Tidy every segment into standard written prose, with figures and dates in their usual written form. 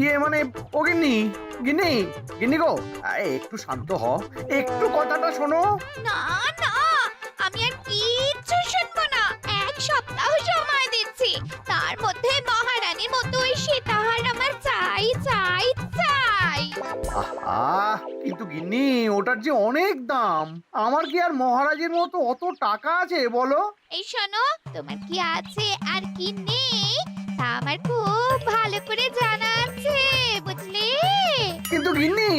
ইয়ে মানে ও গিন্নি, গিন্নি, গিন্নি গো, একটু শান্ত হ, একটু কথাটা শোনো। না না, আমি আর কিচ্ছু শুনবো না। এক সপ্তাহ সময় দিচ্ছি, তার মধ্যে মহারানীর মতো ওই সীতাহার আমার চাই চাই চাই। আহা, কিন্তু গিন্নি ওটার যে অনেক দাম, আমার কি আর মহারাজের মতো অত টাকা আছে বলো? এই শোনো, তোমার কি আছে আর কি নেই তা আমার খুব ভালো করে জানা আছে, বুঝলে? কিন্তু গিন্নি,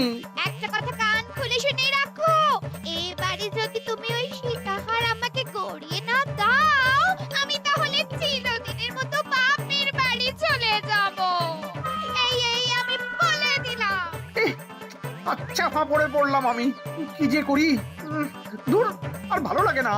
একটা কথা কান খুলে শুনে রাখো, এবারে যদি তুমি ওই সীতাহার আমাকে গড়িয়ে না দাও, আমি তাহলে চিরদিনের মতো বাপের বাড়ি চলে যাব। এই আমি বলে দিলাম। আচ্ছা ফাঁপড়ে পড়লাম আমি, কি যে করি। দূর, আর ভালো লাগে না।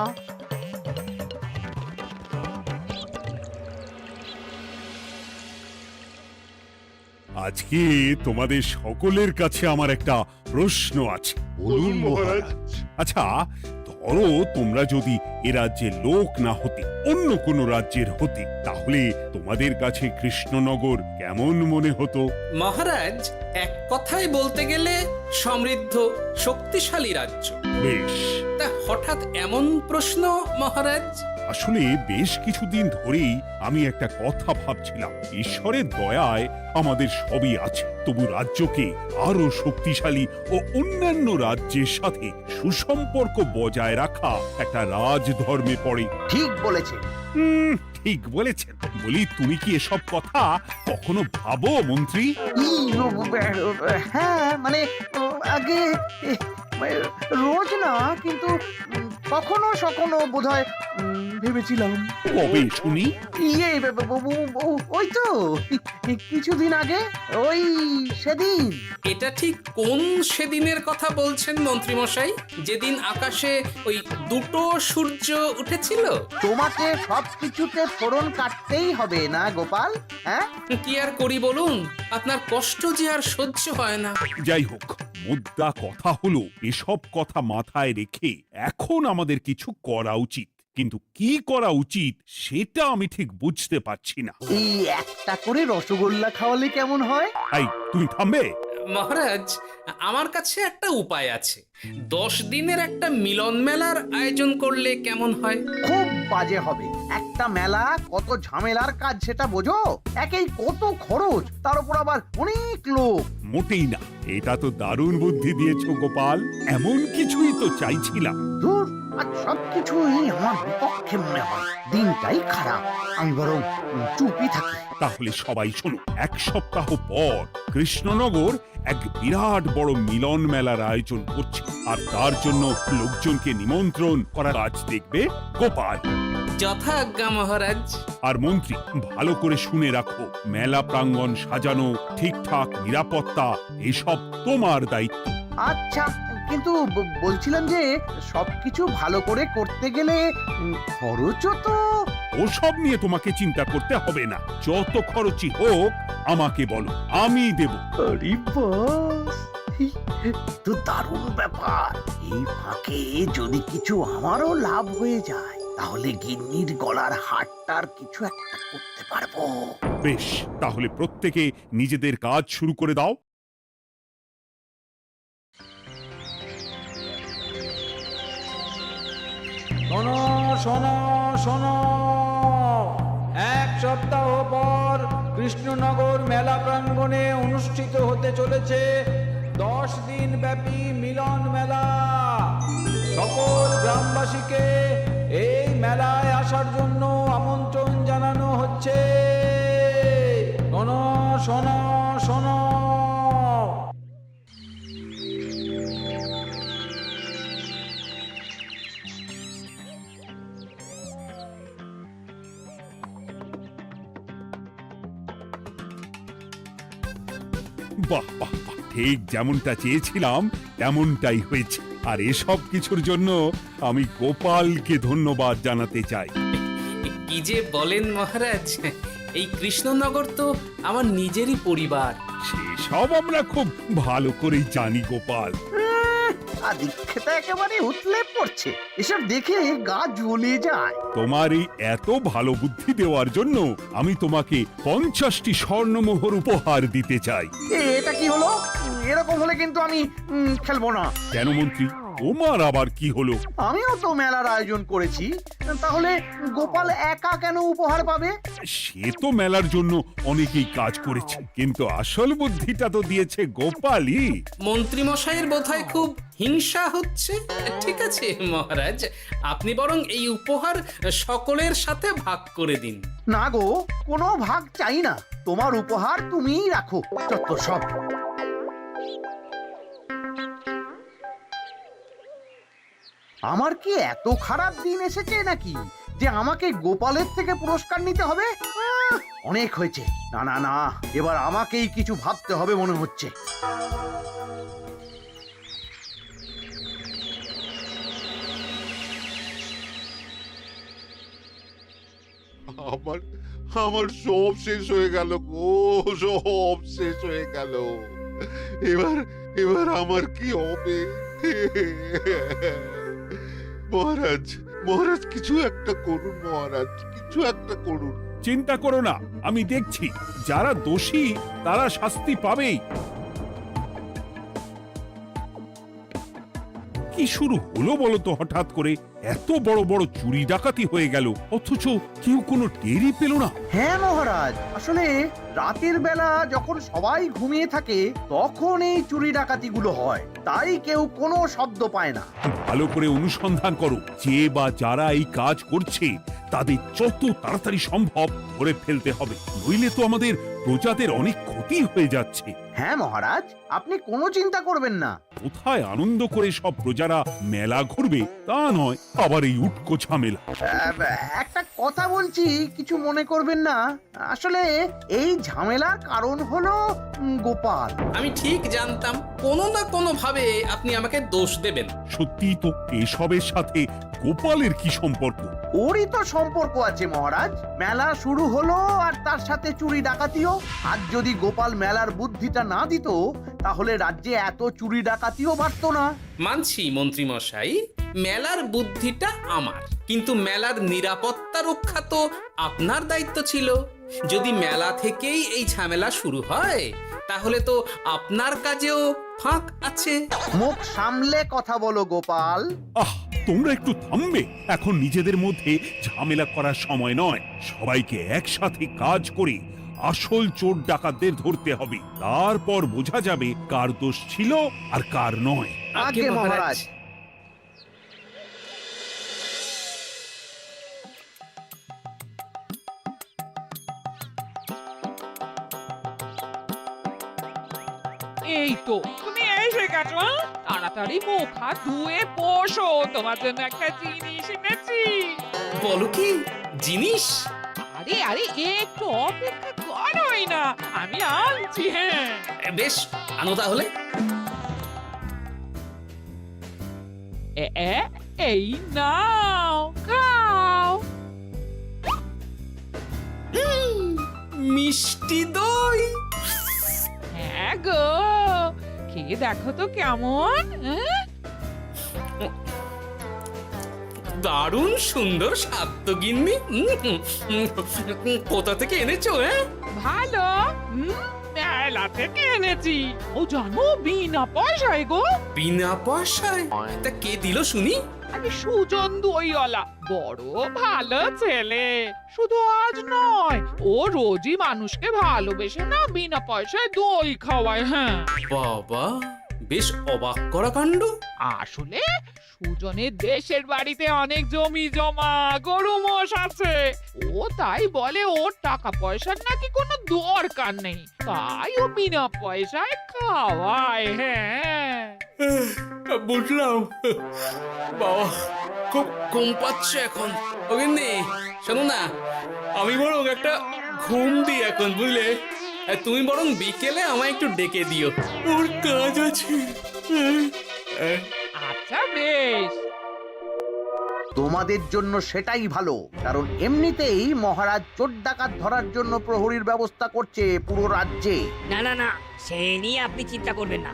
আজকে তোমাদের সকলের কাছে আমার একটা প্রশ্ন আছে। বলুন মহারাজ। আচ্ছা, ধরো তোমরা যদি এ রাজ্যের লোক না হতে, অন্য কোন রাজ্যের হতে, তাহলে তোমাদের কাছে কৃষ্ণনগর কেমন মনে হতো? মহারাজ, এক কথায় বলতে গেলে সমৃদ্ধ শক্তিশালী রাজ্য। বেশ, তা হঠাৎ এমন প্রশ্ন মহারাজ? আসলে বেশ কিছুদিন ধরেই আমি একটা কথা ভাবছিলাম। ঈশ্বরের দয়ায় আমাদের সবই আছে, তবু রাজ্যকে আরো শক্তিশালী ও অন্যান্য রাজ্যের সাথে সুসম্পর্ক বজায় রাখা একটা রাজধর্মে পড়ে। ঠিক বলেছে। ঠিক বলেছেন। বলি, তুমি কি এসব কথা কখনো ভাবো মন্ত্রী? হ্যাঁ মানে আগে রোজ না, কিন্তু কখনো সখনো বোধহয় ভেবেছিলাম। কবে শুনি? ইয়ে ওই তো কিছুদিন আগে, ওই সেদিন। এটা ঠিক কোন সেদিনের কথা বলছেন মন্ত্রী মশাই? যেদিন আকাশে ওই দুটো সূর্য উঠেছিল? তোমাকে সবকিছুতে ফোড়ন কাটতেই হবে না গোপাল, হ্যাঁ? কি আর করি বলুন, আপনার কষ্ট যে আর সহ্য হয় না। যাই হোক, মুদ্রা কথা হলো, এসব কথা মাথায় রেখে এখন আমাদের কিছু করা উচিত। কিন্তু কি করা উচিত সেটা আমি ঠিক বুঝতে পারছি না। এই একটা করে রসগোল্লা খাওয়ালে কেমন হয়? এই, তুমি থামবে? মহারাজ, আমার কাছে একটা উপায় আছে। 10 দিনের একটা মিলন মেলার আয়োজন করলে কেমন হয়? খুব বাজে হবে। একটা মেলা কত ঝামেলার কাজ সেটা বোঝো? একেই কত খরচ, তার উপর আবার অনেক লোক। মোটেই না, এটা তো দারুণ বুদ্ধি দিয়েছো গোপাল। এমন কিছুই তো চাইছিলাম। দূর, আর সবকিছুই আমার বিপক্ষে মনে হয়। দিনটাই খারাপ, আমি বরং চুপই থাকি। তাহলে সবাই শোনো, 1 সপ্তাহ পর কৃষ্ণনগর এক বিরাট বড় মিলন মেলার আয়োজন করছে, আর তার জন্য লোকজনকে নিমন্ত্রণ করার কাজ দেখবে গোপাল। যথাজ্ঞা মহারাজ। আর মন্ত্রী, ভালো করে শুনে রাখো, মেলা প্রাঙ্গণ সাজানো, ঠিকঠাক নিরাপত্তা, এসব তোমার দায়িত্ব। আচ্ছা, কিন্তু বলছিলাম যে সবকিছু ভালো করে করতে গেলে খরচও তো। ওসব নিয়ে তোমাকে চিন্তা করতে হবে না। যত খরচই হোক আমাকে বলো, আমি দেব। আরে বাস, তো দারুণ ব্যাপার। এই ফাঁকে যদি কিছু আমারও লাভ হয়ে যায়, তাহলে গিন্নির গলার হারটার কিছু একটা করতে পারবো। বেশ, তাহলে প্রত্যেকে নিজেদের কাজ শুরু করে দাও। শোনো শোনো শোনো, 1 সপ্তাহ পর কৃষ্ণনগর মেলা প্রাঙ্গণে অনুষ্ঠিত হতে চলেছে 10 দিন ব্যাপী মিলন মেলা। সকল গ্রামবাসীকে এই মেলায় আসার জন্য আমন্ত্রণ জানানো হচ্ছে। শোনো শোনো শোনো। বাহ বাহ বাহ, ঠিক যেমনটা চেয়েছিলাম তেমনটাই হয়েছে। আর এসব কিছুর জন্য আমি গোপালকে ধন্যবাদ জানাতে চাই। কি যে বলেন মহারাজ, এই কৃষ্ণনগর তো আমার নিজেরই পরিবার। সেসব আমরা খুব ভালো করেই জানি গোপাল। আদিক্ষেতা একেবারে উতলে পড়ছে। এসব দেখে গা জ্বলে যায়। তোমার এই এত ভালো বুদ্ধি দেওয়ার জন্য আমি তোমাকে 50টি স্বর্ণমোহর উপহার দিতে চাই। এটা কি হলো? এরকম হলে কিন্তু আমি খেলবো না। কেন মন্ত্রী, তোমার আবার কি হলো? আমিও তো মেলার আয়োজন করেছি, তাহলে গোপাল একা কেন উপহার পাবে? সে তো মেলার জন্য অনেকেই কাজ করেছে, কিন্তু আসল বুদ্ধিটা তো দিয়েছে গোপালই। মন্ত্রী মশাইয়ের বোধহয় খুব হিংসা হচ্ছে। ঠিক আছে মহারাজ, আপনি বরং এই উপহার সকলের সাথে ভাগ করে দিন। না গো, কোনো ভাগ চাই না। তোমার উপহার তুমিই রাখো। যত সব। আমার কি এত খারাপ দিন এসেছে নাকি যে আমাকে গোপালের থেকে পুরস্কার নিতে হবে? অনেক হয়েছে। না না না, এবার আমাকেই কিছু ভাবতে হবে মনে হচ্ছে। আমার আমার সব শেষ হয়ে গেল গো, সব শেষ হয়ে গেল। এবার এবার আমার কি হবে? মহারাজ, মহারাজ কিছু একটা করুন, মহারাজ কিছু একটা করুন। চিন্তা করো না, আমি দেখছি। যারা দোষী তারা শাস্তি পাবেই। কি শুরু হলো বলো তো হঠাৎ করে? এত বড় বড় চুরি ডাকাতি হয়ে গেল, অথচ কেউ কোনো টেরই পেল না। হ্যাঁ মহারাজ, আসলে রাতের বেলা যখন সবাই ঘুমিয়ে থাকে তখন এই চুরি ডাকাতিগুলো হয়, তাই কেউ কোনো শব্দ পায় না। ভালো করে অনুসন্ধান করো, যে বা যারা এই কাজ করছে তাদের যত তাড়াতাড়ি সম্ভব ধরে ফেলতে হবে, নইলে তো আমাদের প্রজাদের অনেক ক্ষতি হয়ে যাচ্ছে। হ্যাঁ মহারাজ, আপনি কোনো চিন্তা করবেন না। কোথায় আনন্দ করে সব প্রজারা মেলা ঘুরবে তা নয়, আবার এই উটকো ঝামেলা। একটা কথা বলছি, কিছু মনে করবেন না। আসলে এই ঝামেলার কারণ হলো গোপাল। আমি ঠিক জানতাম কোনো না কোনো ভাবে আপনি আমাকে দোষ দেবেন। সত্যি তো, এসবের সাথে গোপালের কি সম্পর্ক? ওরই তো সম্পর্ক আছে মহারাজ। মেলা শুরু হলো আর তার সাথে চুরি ডাকাতিও। আর যদি গোপাল মেলার বুদ্ধিটা না দিত তাহলে রাজ্যে এত চুরি ডাকাতিও বাড়তো না। মানছি মন্ত্রী মশাই, মেলার বুদ্ধিটা আমার, কিন্তু মেলার নিরাপত্তা রক্ষা তো আপনার দায়িত্ব ছিল। যদি মেলা থেকেই এই ঝামেলা শুরু হয় তাহলে তো আপনার কাজেও ফাঁক আছে। মুখ সামলে কথা বলো গোপাল। আহ, তোমরা একটু থামবে? এখন নিজেদের মধ্যে ঝামেলা করার সময় নয়। সবাইকে একসাথে কাজ করে আসল চোর ডাকাতদের ধরতে হবে, তারপর বোঝা যাবে কার দোষ ছিল আর কার নয়। আগে মহারাজ। এই তো তুমি এসে গেছো। তাড়াতাড়ি মুখ হাত ধুয়ে বসো, তোমার জন্য একটা জিনিস এনেছি। বলো কি জিনিস? আরে আরে একটু অপেক্ষা করোই না, আমি আনছি। হ্যাঁ বেশ, আনো তাহলে। এই নাও, খাও। মিষ্টি দই। হ্যাঁ গো, খেয়ে দেখো তো কেমন। দারুণ সুন্দর স্বাদ তো গিন্নি। কোথা থেকে এনেছো? ভালো, মেলা থেকে এনেছি। ও জানো, বিনা পয়সায় গো। বিনা পয়সায়? তা কে দিল শুনি? আরে সুজন দইওয়ালা, বড় ভালো ছেলে। শুধু আজ নয়, ও রোজই মানুষকে ভালোবেসে না বিনা পয়সায় দই খাওয়ায়। হ্যাঁ বাবা, বেশ অবাক করা কাণ্ড। আসলে সুজনের দেশের বাড়িতে অনেক জমি জমা, গরু মোষ আছে। ও তাই বলে ওর টাকা পয়সার নাকি কোনো দরকার নেই, তাই ও বিনা পয়সায় খাওয়ায়। হ্যাঁ বুঝলাম। বাবা, খুব ঘুম পাচ্ছে এখন। ও গিন্নি, শোনো না, আমি বরং একটা ঘুম দিই এখন, বুঝলে? তুমি বরং বিকেলে আমায় একটু ডেকে দিও, ওর কাজ আছে। আচ্ছা বেশ। তোমাদের জন্য সেটাই ভালো, কারণ এমনিতেই মহারাজ চোর ডাকাত ধরার জন্য প্রহরীর ব্যবস্থা করছে পুরো রাজ্যে। না না না, সে নিয়ে আপনি চিন্তা করবেন না।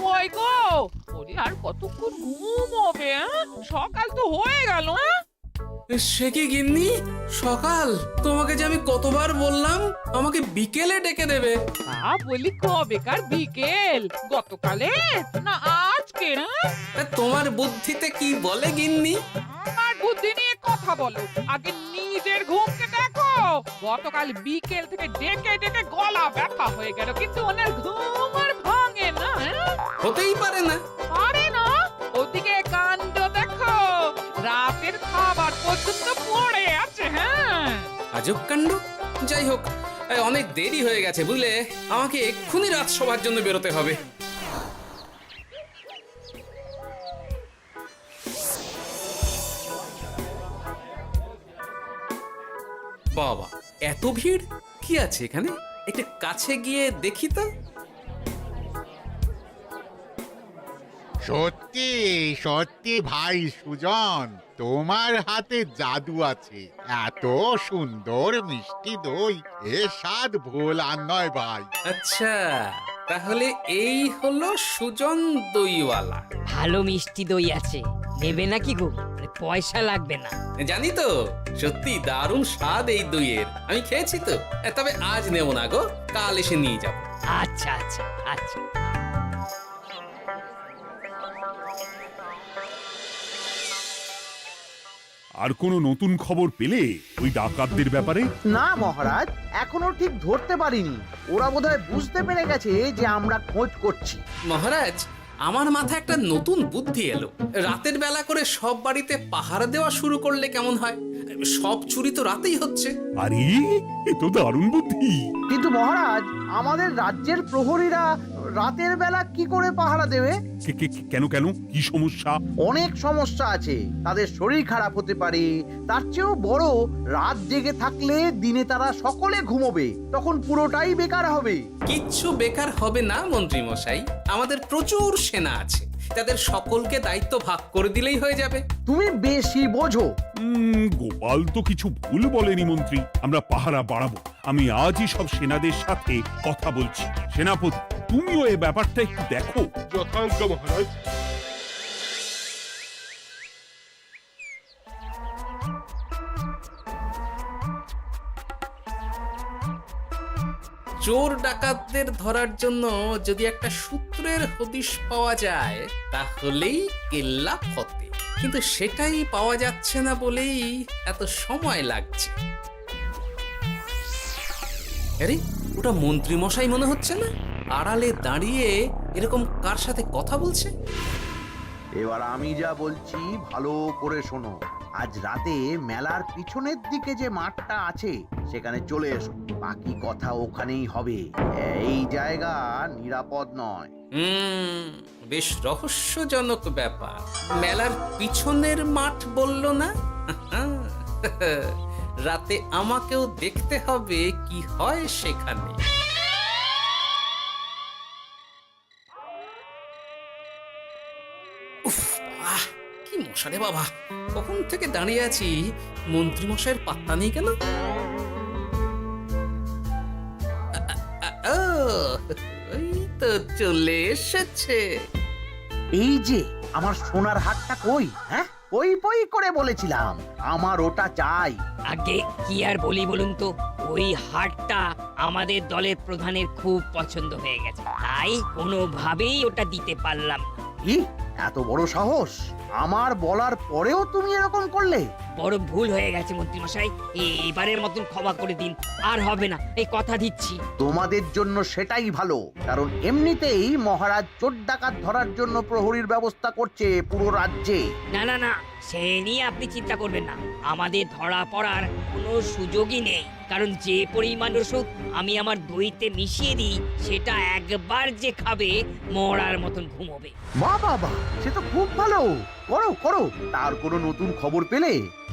কই গো? ওরে আর কতক্ষণ ঘুমোবে? সকাল তো হয়ে গেল। সে কি গিন্নি, সকাল? তোমাকে যে আমি কতবার বললাম আমাকে বিকেলে ডেকে দেবে। তা বলি কবেকার বিকেল? গতকালে না আজকে? তোমার বুদ্ধিতে কি বলে গিন্নি? আমার বুদ্ধি নিয়ে কথা বলো, আগে নিজের ঘুমকে দেখো। গতকাল বিকেল থেকে ডেকে ডেকে গলা ব্যথা হয়ে গেল, কিন্তু ওনার ঘুম আর ভাঙে না। হতেই পারে না। পারে না? ওদিকে কাণ্ড দেখো, রাতের খাবার পর্যন্ত পড়ে আছে। হ্যাঁ, আজব কাণ্ড। যাই হোক, অনেক দেরি হয়ে গেছে বুঝলে, আমাকে এক্ষুনি রাজসভার জন্য বেরোতে হবে। বাবা, এত ভিড় কি আছে এখানে? একটু কাছে গিয়ে দেখি তো। সত্যি সত্যি ভাই সুজন, তোমার হাতে জাদু আছে। এত সুন্দর মিষ্টি দই, এ স্বাদ ভোলার নয় ভাই। আচ্ছা, তাহলে এই হলো সুজন দইওয়ালা। ভালো মিষ্টি দই আছে, নেবে নাকি গো? পয়সা লাগবে না। জানি তো, সত্যি দারুণ স্বাদ এই দইয়ের। আমি খেয়েছি তো। তবে আজ নেব না গো, কাল এসে নিয়ে যাব। আচ্ছা আচ্ছা আচ্ছা। আর কোনো নতুন খবর পেলে ওই ডাকাতদের ব্যাপারে? না মহারাজ, এখনো ঠিক ধরতে পারিনি। ওরা বোধহয় বুঝতে পেরে গেছে যে আমরা খোঁজ করছি। মহারাজ, আমার মাথায় একটা নতুন বুদ্ধি এলো। রাতের বেলা করে সব বাড়িতে পাহারা দেওয়া শুরু করলে কেমন হয়? সব চুরি তো রাতেই হচ্ছে। আরে, এ তো দারুণ বুদ্ধি। কিন্তু মহারাজ, আমাদের রাজ্যের প্রহরীরা রাতের বেলা কি করে পাহারা দেবে? কেন কেন, কি সমস্যা? অনেক সমস্যা আছে। তাদের শরীর খারাপ হতে পারে, তার চেয়েও বড়, রাত জেগে থাকলে দিনে তারা সকলে ঘুমোবে, তখন পুরোটাই বেকার হবে। কিচ্ছু বেকার হবে না মন্ত্রী মশাই, আমাদের প্রচুর সেনা আছে, তাদের সকলকে দায়িত্ব ভাগ করে দিলেই হয়ে যাবে। তুমি বেশি বোঝো। গোপাল তো কিছু ভুল বলেনি মন্ত্রী, আমরা পাহারা বাড়াবো। আমি আজই সব সেনাদের সাথে কথা বলছি। সেনাপতি, তুমিও এই ব্যাপারটা একটু দেখো। যথাজ্ঞা মহারাজ। চোর ডাকাতদের ধরার জন্য যদি একটা সূত্রের হদিশ পাওয়া যায় তাহলেই কেল্লা ফতে, কিন্তু সেটাই পাওয়া যাচ্ছে না বলেই এত সময় লাগছে। আরে, ওটা মন্ত্রী মশাই মনে হচ্ছে না? আড়ালে দাঁড়িয়ে এরকম কার সাথে কথা বলছে? এবার আমি যা বলছি ভালো করে শোনো। আজ রাতে মেলার পিছনের দিকে যে মাঠটা আছে সেখানে চলে এসো। বাকি কথা ওখানেই হবে। এই জায়গা নিরাপদ নয়। বেশ রহস্যজনক ব্যাপার। মেলার পিছনের মাঠ বললো না? রাতে আমাকেও দেখতে হবে কি হয় সেখানে। উফ, কি মশা রে বাবা! কখন থেকে দাঁড়িয়ে আছি, মন্ত্রী মশাইয়ের পাত্তা নেই কেন? ওই তো চলে এসেছে। এই যে আমার সোনার হাটটা কই? হ্যাঁ, পই পই করে বলেছিলাম আমার ওটা চাই। আগে কি আর বলি বলুন তো, ওই হারটা আমাদের দলের প্রধানের খুব পছন্দ হয়ে গেছে, তাই কোনোভাবেই ওটা দিতে পারলাম না। কি এত বড় সাহস! আমার বলার পরেও তুমি এরকম করলে? বড় ভুল হয়ে গেছে মন্ত্রী মশাই, এবারের মতন ক্ষমা করে দিন, আর হবে না, এই কথা দিচ্ছি। তোমাদের জন্য সেটাই ভালো, কারণ এমনিতেই মহারাজ চোর ডাকাত ধরার জন্য প্রহরীর ব্যবস্থা করছে পুরো রাজ্যে। না না না, সে নিয়ে আপনি চিন্তা করবেন না। আমাদের ধরা পড়ার কোনো সুযোগই নেই, কারণ যে পরিমাণ ওষুধ আমি আমার দইতে মিশিয়ে দিই সেটা একবার যে খাবে মরার মতন ঘুমোবে। বাহ বাহ বাহ, সে তো খুব ভালো। করো করো। তার কোনো নতুন খবর পেলে?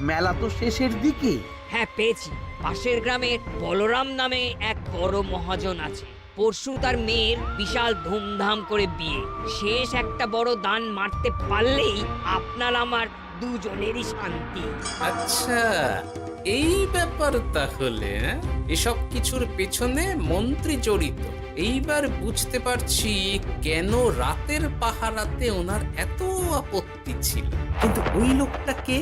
মেলা তো শেষের দিকে। হ্যাঁ, পেয়েছি। পাশের গ্রামের বলরাম নামে এক বড় মহাজন আছে। পরশু তার মেয়ের বিশাল ধুমধাম করে বিয়ে। শেষ একটা বড় দান মারতে পারলেই আপনার আমার দুজনেরই শান্তি। আচ্ছা, এই ব্যাপার তাহলে। এসব কিছুর পেছনে মন্ত্রী জড়িত। এইবার বুঝতে পারছি কেন রাতের পাহারাতে ওনার এত আপত্তি ছিল। কিন্তু ওই লোকটা কে?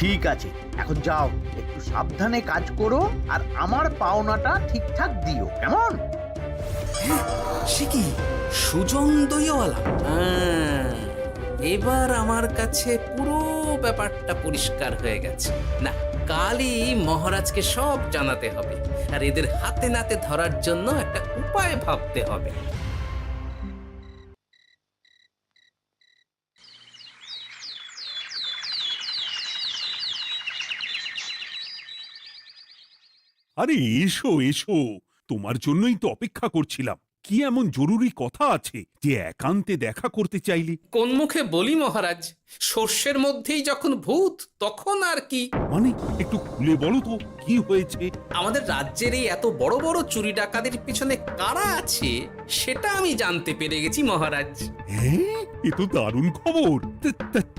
ঠিক আছে, এখন যাও, একটু সাবধানে কাজ করো আর আমার পাওনাটা ঠিকঠাক দিও, কেমন? সে কি সুজন দইওয়ালা? এবার আমার কাছে পুরো ব্যাপারটা পরিষ্কার হয়ে গেছে। না, কালই মহারাজকে সব জানাতে হবে, আর এদের হাতে নাতে ধরার জন্য একটা উপায় ভাবতে হবে। আরে এসো এসো, তোমার জন্যই তো অপেক্ষা করছিলাম। কি এমন জরুরি কথা আছে যে একান্তে দেখা করতে চাইলি? কোন মুখে বলি মহারাজ, সর্ষের মধ্যেই যখন ভূত তখন আর কি। মানে একটু খুলে বলো তো কি হয়েছে? আমাদের রাজ্যের এই এত বড় বড় চুরি ডাকাতির পিছনে কারা আছে সেটা আমি জানতে পেরে গেছি মহারাজ। হ্যাঁ, এ তো দারুণ খবর।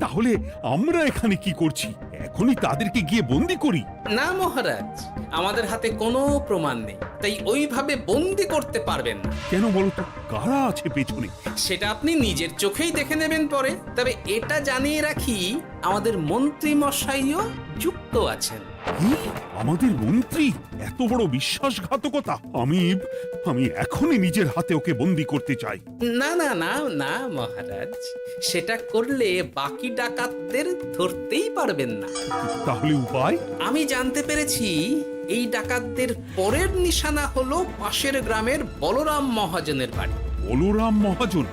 তাহলে আমরা এখানে কি করছি? এখনই তাদেরকে গিয়ে বন্দি করি? না মহারাজ, আমাদের হাতে কোনো প্রমাণ নেই, তাই ওইভাবে বন্দি করতে পারবেন না। কেন বলো তো, কারা আছে পেছনে? সেটা আপনি নিজের চোখেই দেখে নেবেন পরে। তবে এটা জানিয়ে রাখি, আমাদের মন্ত্রী মশাইও যুক্ত আছেন। কি? আমাদের মন্ত্রী? এত বড় বিশ্বাসঘাতকতা! আমি এখনই নিজের হাতে ওকে বন্দি করতে চাই। না না না না মহারাজ, সেটা করলে বাকি ডাকাতদের ধরতেই পারবেন না। তাহলে উপায়? আমি জানতে পেরেছি এই ডাকাতদের পরের নিশানা হলো পাশের গ্রামের বলরাম মহাজনের বাড়ি। বলরাম মহাজন?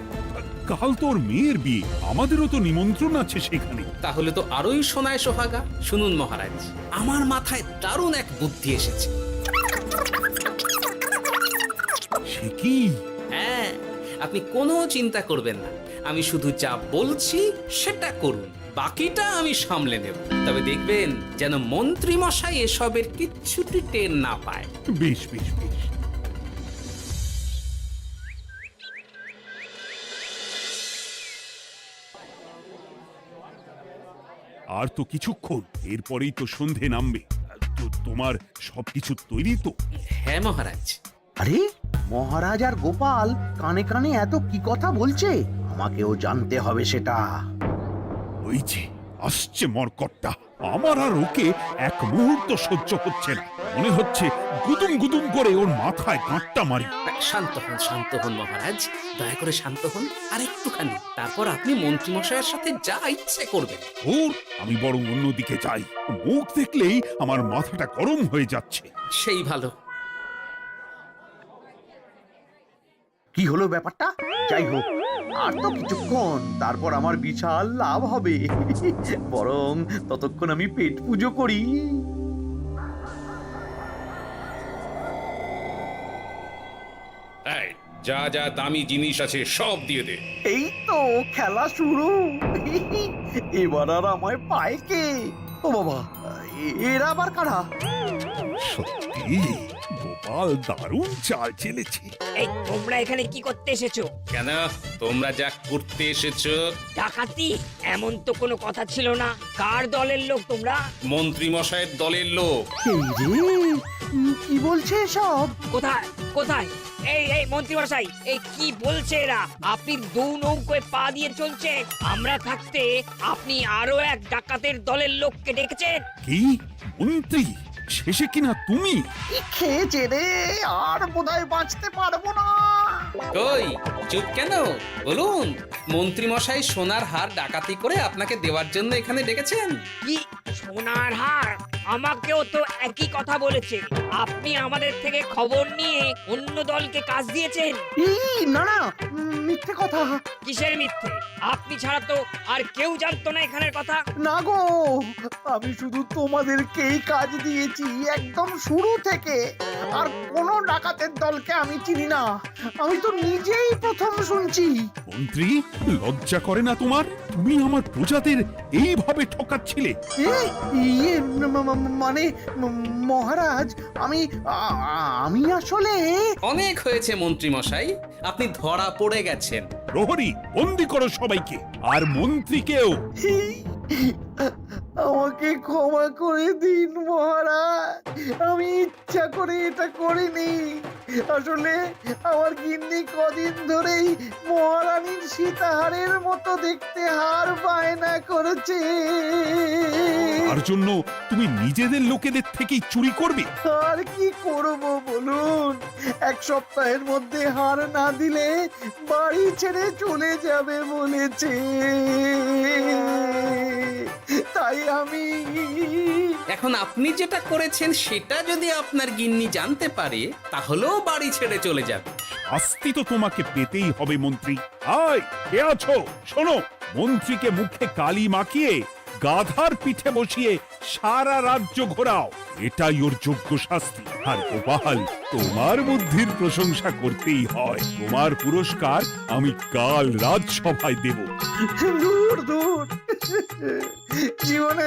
কাল তোর মেয়ের বিয়ে, আমাদেরও তো নিমন্ত্রণ আছে সেখানে। তাহলে তো আরোই সোনায় সোহাগা। শুনুন মহারাজ, আমার মাথায় দারুণ এক বুদ্ধি এসেছে। সে কি? হ্যাঁ, আপনি কোনো চিন্তা করবেন না, আমি শুধু যা বলছি সেটা করুন, বাকিটা আমি সামলে নেব। তবে দেখবেন যেন মন্ত্রী মশাই এসবের কিচ্ছুটি টের না পায়। বেশ বেশ বেশ। আর তো কিছুক্ষণ, এরপরেই তো সন্ধে নামবে। তোমার সবকিছু তৈরি তো? হ্যাঁ মহারাজ। আরে মহারাজ আর গোপাল কানে কানে এত কি কথা বলছে, আমাকেও জানতে হবে সেটা। ওই যে আসছে মরকটটা, আমার আর ওকে এক মুহূর্ত সহ্য হচ্ছে না। মনে হচ্ছে গুদুম গুদুম করে ওর মাথায় গাঁটটা মারি। শান্ত হন মহারাজ, দয়া করে শান্ত হন আর একটুখানি। তারপর আপনি মন্ত্রী মশাইয়ের সাথে যা ইচ্ছে করবেন। ওর আমি বরং অন্যদিকে যাই, মুখ দেখলেই আমার মাথাটা গরম হয়ে যাচ্ছে। সেই ভালো। কি হলো ব্যাপারটা? যাই হোক, আর তো কিছুক্ষণ, তারপর আমার বিশাল লাভ হবে। বরং ততক্ষণ আমি পেট পুজো করি। যা যা দামি জিনিস আছে সব দিয়ে দে। এই তো খেলা শুরু। এবার আর আমায় পায় কে? ও বাবা, এরা আবার কারা? সত্যি গোপাল দারুণ চাল চেলেছে। এই তোমরা এখানে কি করতে এসেছো? কেন, তোমরা যা করতে এসেছো? ডাকাতি? এমন তো কোনো কথা ছিল না। কার দলের লোক তোমরা? মন্ত্রী মশাইয়ের দলের লোক। এই রে, কি বলছে সব? কোথায় কোথায়? এই মন্ত্রী মশাই, এই কি বলছে এরা? আপনি দু নৌকোয় পা দিয়ে চলছে, আমরা থাকতে আপনি আরো এক ডাকাতের দলের লোককে ডেকেছেন। কি মন্ত্রী? শেষে কিনা তুমি? কি খেয়েছে রে, আর বোধহয় বাঁচতে পারবো না। কই, চুপ কেন? বলুন, মন্ত্রী মশাই সোনার হার ডাকাতি করে আপনাকে দেওয়ার জন্য এখানে ডেকেছেন। কি সোনার হার? আমাকেও তো একই কথা বলেছে। আপনি আমাদের থেকে খবর নিয়ে অন্য দলকে কাজ দিয়েছেন। এই না না, মিথ্যে কথা। কিসের মিথ্যে? আপনি ছাড়া তো আর কেউ জানতো না এখানের কথা। না গো, আমি শুধু তোমাদেরকেই কাজ দিয়েছি একদম শুরু থেকে। আর কোনো ডাকাতের দলকে আমি চিনি না, আমি তো নিজেই প্রথম শুনছি। মন্ত্রী, লজ্জা করে না তোমার? তুমি আমার প্রজাদের এইভাবে ঠকাচ্ছিলে। ইয়ে মানে মহারাজ, আমি আসলে অনেক হয়েছে মন্ত্রী মশাই, আপনি ধরা পড়ে গেছেন। প্রহরী, বন্দি করো সবাইকে, আর মন্ত্রীকেও। আমাকে ক্ষমা করে দিন মহারাজ, আমি ইচ্ছা করে এটা করিনি। আসলে আমার গিন্নি কদিন ধরেই মহারানীর সীতাহারের মতো দেখতে হার বায়না করেছে। তার জন্য তুমি নিজেদের লোকেদের থেকেই চুরি করবে? আর কি করব বলুন, এক সপ্তাহের মধ্যে হার না দিলে বাড়ি ছেড়ে চলে যাবে বলেছে। তাই আমি এখন আপনি যেটা করেছেন সেটা যদি আপনার গিন্নি জানতে পারে তাহলেও বাড়ি ছেড়ে চলে যাবে। শাস্তি তো তোমাকে পেতেই হবে মন্ত্রী। আয়, কে আছো? শোনো, মন্ত্রীকে মুখে কালি মাখিয়ে গাধার পিঠে বসিয়ে সারা রাজ্য ঘোরাও, এটাই ওর যোগ্য শাস্তি। আর গোপাল, তোমার বুদ্ধির প্রশংসা করতেই হয়। তোমার পুরস্কার আমি কাল রাজসভায় দেব। দূর দূর জীবনে